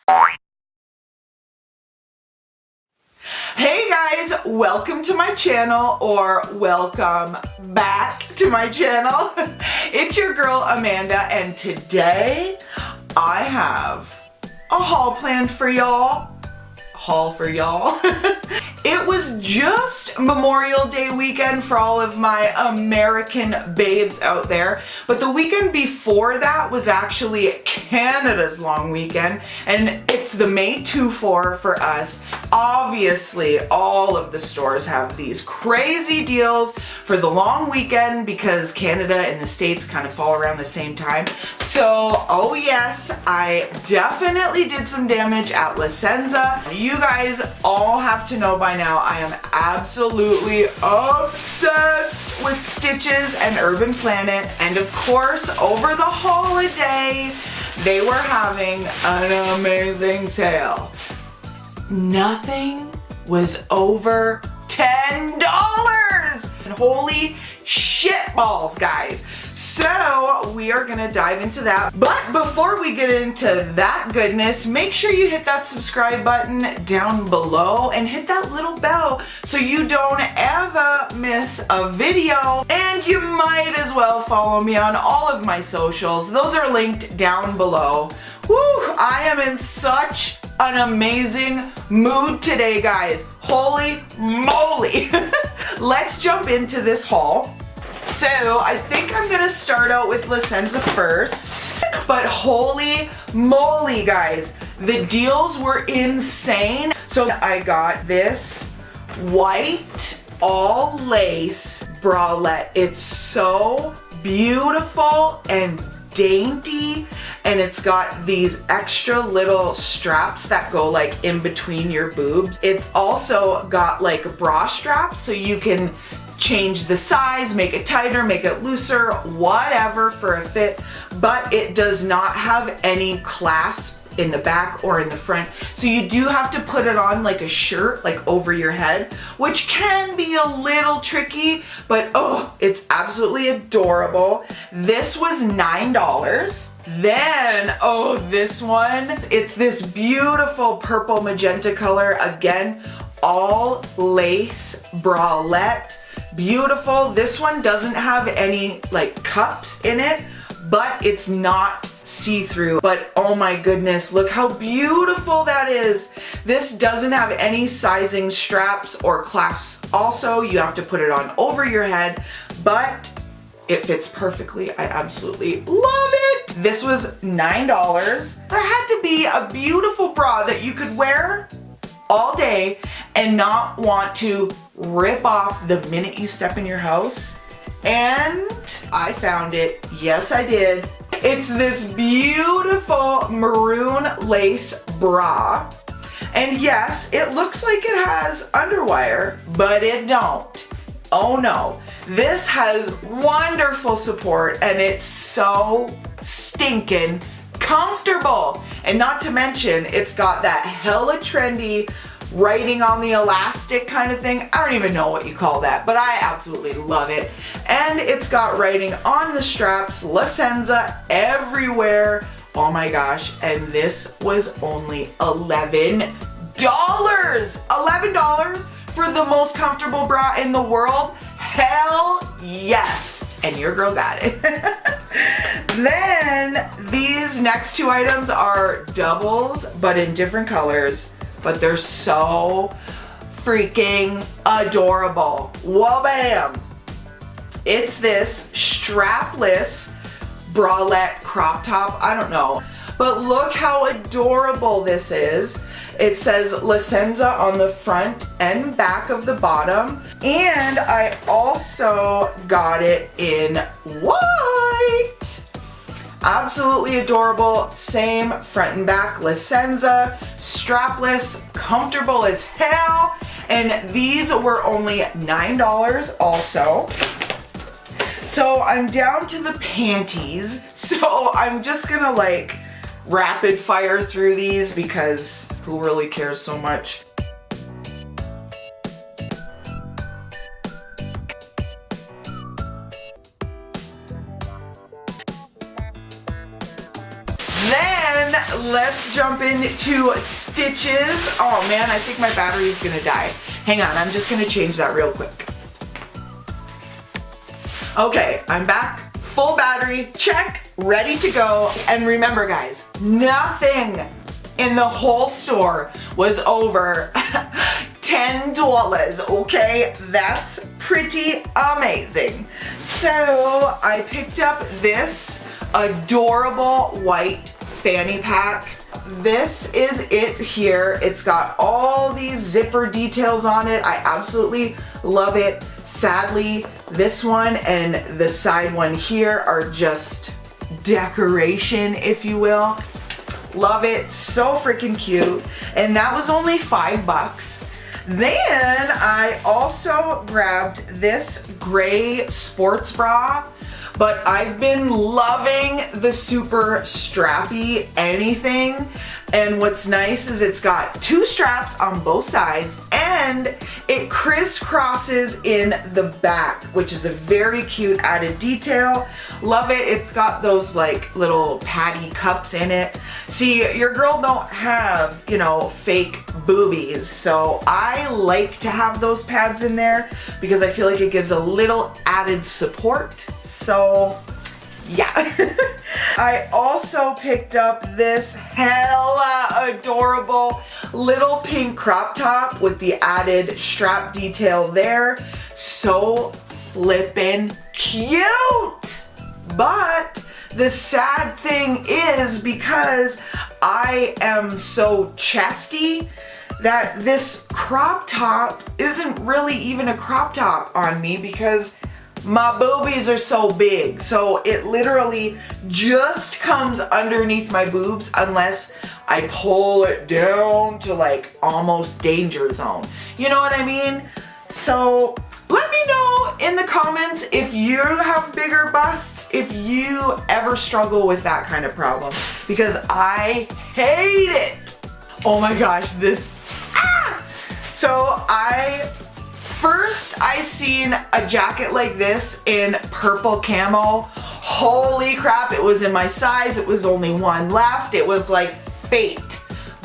Hey guys, welcome to my channel, or welcome back to my channel. It's your girl Amanda, and today I have a haul planned for y'all. It was just Memorial Day weekend for all of my American babes out there, but the weekend before that was actually Canada's long weekend, and it's the May 2-4 for us. Obviously, all of the stores have these crazy deals for the long weekend because Canada and the States kind of fall around the same time. So, oh yes, I definitely did some damage at La Senza. You guys all have to know by now, I am absolutely obsessed with Stitches and Urban Planet. And of course, over the holiday, they were having an amazing sale. Nothing was over $10. And holy shit balls, guys. So we are gonna dive into that. But before we get into that goodness, make sure you hit that subscribe button down below and hit that little bell so you don't ever miss a video. And you might as well follow me on all of my socials. Those are linked down below. Woo, I am in such an amazing mood today, guys. Holy moly. Let's jump into this haul. So I think I'm gonna start out with La Senza first, but holy moly, guys, the deals were insane. So I got this white all lace bralette. It's so beautiful and dainty, and it's got these extra little straps that go like in between your boobs. It's also got like bra straps so you can change the size, make it tighter, make it looser, whatever for a fit, but it does not have any clasp in the back or in the front. So you do have to put it on like a shirt, like over your head, which can be a little tricky, but oh, it's absolutely adorable. This was $9. Then, oh, this one, it's this beautiful purple magenta color. Again, all lace bralette. Beautiful. This one doesn't have any like cups in it, but it's not see-through. But oh my goodness, look how beautiful that is. This doesn't have any sizing straps or clasps. Also, you have to put it on over your head, but it fits perfectly. I absolutely love it. This was $9. There had to be a beautiful bra that you could wear all day and not want to rip off the minute you step in your house. And I found it. Yes, I did. It's this beautiful maroon lace bra. And yes, it looks like it has underwire, but it don't. Oh no. This has wonderful support, and it's so stinking comfortable. And not to mention, it's got that hella trendy writing on the elastic kind of thing. I don't even know what you call that, but I absolutely love it. And it's got writing on the straps, La Senza everywhere. Oh my gosh, and this was only $11. $11 for the most comfortable bra in the world? Hell yes. And your girl got it. Then these next two items are doubles, but in different colors. But they're so freaking adorable. Whoa, bam. It's this strapless bralette crop top. I don't know. But look how adorable this is. It says La Senza on the front and back of the bottom. And I also got it in white. Absolutely adorable. Same front and back La Senza. Strapless, comfortable as hell. And these were only $9 also. So I'm down to the panties. So I'm just gonna like rapid fire through these because who really cares so much? Then then let's jump into stitches. Oh man, I think my battery is gonna die. Hang on, I'm just gonna change that real quick. Okay, I'm back. Full battery, check, ready to go. And remember guys, nothing in the whole store was over $10, okay? That's pretty amazing. So I picked up this adorable white fanny pack. This is it here. It's got all these zipper details on it. I absolutely love it. Sadly, this one and the side one here are just decoration, if you will. Love it, so freaking cute. And that was only $5. Then I also grabbed this gray sports bra, but I've been loving the super strappy anything. And what's nice is it's got 2 straps on both sides and it crisscrosses in the back, which is a very cute added detail. Love it. It's got those like little patty cups in it. See, your girl don't have, you know, fake boobies, so I like to have those pads in there because I feel like it gives a little added support. So yeah. I also picked up this hella adorable little pink crop top with the added strap detail there. So flippin' cute! But the sad thing is, because I am so chesty, that this crop top isn't really even a crop top on me because my boobies are so big. So it literally just comes underneath my boobs unless I pull it down to like almost danger zone. You know what I mean? So let me know in the comments if you have bigger busts, if you ever struggle with that kind of problem, because I hate it. Oh my gosh, this, So First, I seen a jacket like this in purple camo. Holy crap, it was in my size. It was only one left. It was like fate.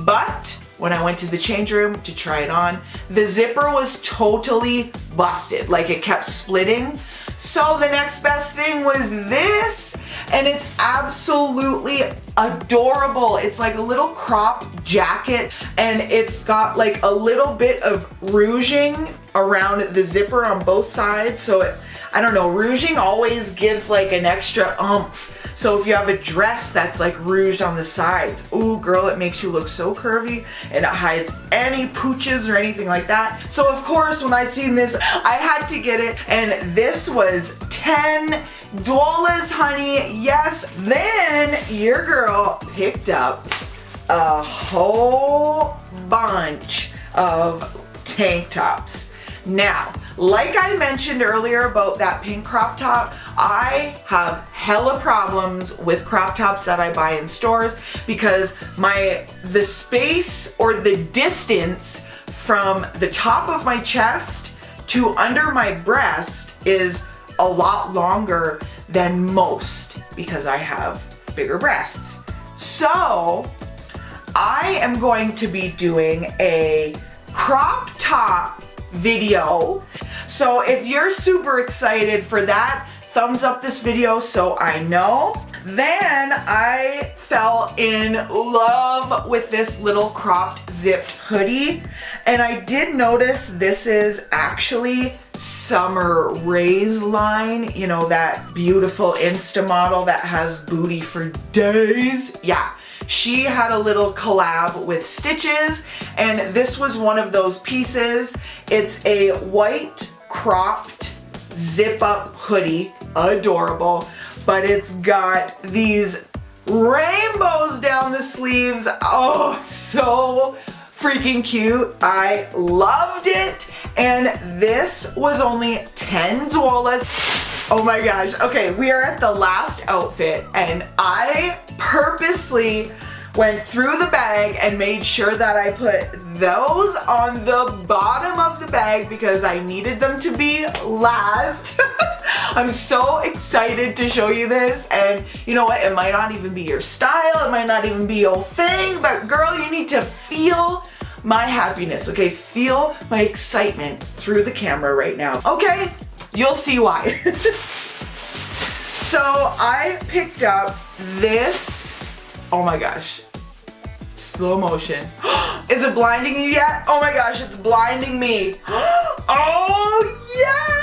But when I went to the change room to try it on, the zipper was totally busted. Like it kept splitting. So the next best thing was this, and it's absolutely adorable. It's like a little crop jacket, and it's got like a little bit of rouging around the zipper on both sides. So it, I don't know, rouging always gives like an extra oomph. So if you have a dress that's like rouged on the sides, ooh girl, it makes you look so curvy and it hides any pooches or anything like that. So of course, when I seen this, I had to get it, and this was $10, honey, yes. Then your girl picked up a whole bunch of tank tops. Now, like I mentioned earlier about that pink crop top, I have hella problems with crop tops that I buy in stores because the space or the distance from the top of my chest to under my breast is a lot longer than most because I have bigger breasts. So I am going to be doing a crop top video. So if you're super excited for that, thumbs up this video so I know. Then I fell in love with this little cropped zipped hoodie, and I did notice this is actually Summer Ray's line, you know, that beautiful Insta model that has booty for days. Yeah, she had a little collab with Stitches, and this was one of those pieces. It's a white cropped zip up hoodie, adorable, but it's got these rainbows down the sleeves. Oh, so freaking cute. I loved it, and this was only $10. Oh my gosh. Okay, we are at the last outfit, and I purposely went through the bag and made sure that I put those on the bottom of the bag because I needed them to be last. I'm so excited to show you this, and you know what, it might not even be your style, it might not even be your thing, but girl, you need to feel my happiness, okay? Feel my excitement through the camera right now, okay? You'll see why. So I picked up this, oh my gosh, slow motion. Is it blinding you yet? Oh my gosh, it's blinding me. Oh yes!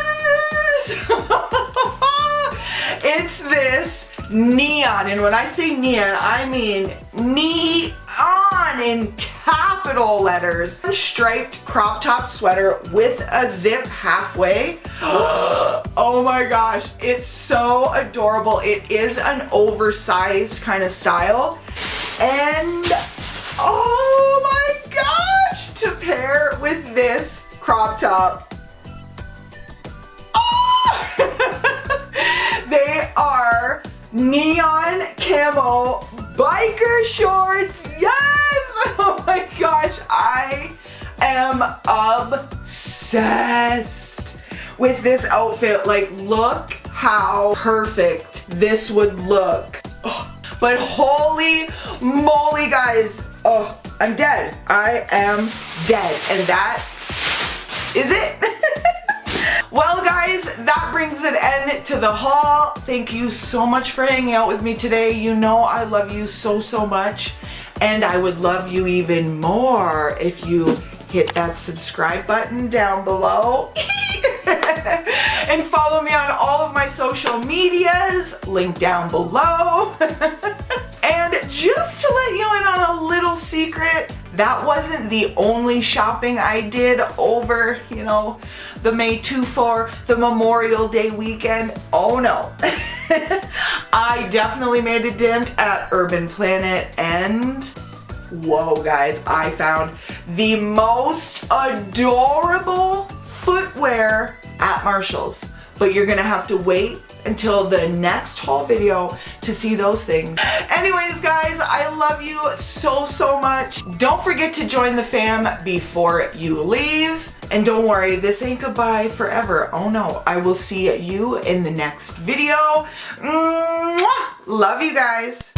It's this neon, and when I say neon, I mean neon in capital letters. Striped crop top sweater with a zip halfway. Oh my gosh, it's so adorable. It is an oversized kind of style, and oh my gosh, to pair with this crop top. They are neon camo biker shorts. Yes! Oh my gosh, I am obsessed with this outfit. Like, look how perfect this would look. Oh, but holy moly, guys. Oh, I'm dead. I am dead. And that is it. Well guys, that brings an end to the haul. Thank you so much for hanging out with me today. You know I love you so, so much. And I would love you even more if you hit that subscribe button down below. And follow me on all of my social medias, link down below. And just to let you in on a little secret, that wasn't the only shopping I did over, you know, the May 2-4, the Memorial Day weekend. Oh no. I definitely made a dent at Urban Planet, and whoa guys, I found the most adorable footwear at Marshall's. But you're gonna have to wait until the next haul video to see those things. Anyways guys, I love you so, so much. Don't forget to join the fam before you leave. And don't worry, this ain't goodbye forever. Oh no, I will see you in the next video. Mwah! Love you guys.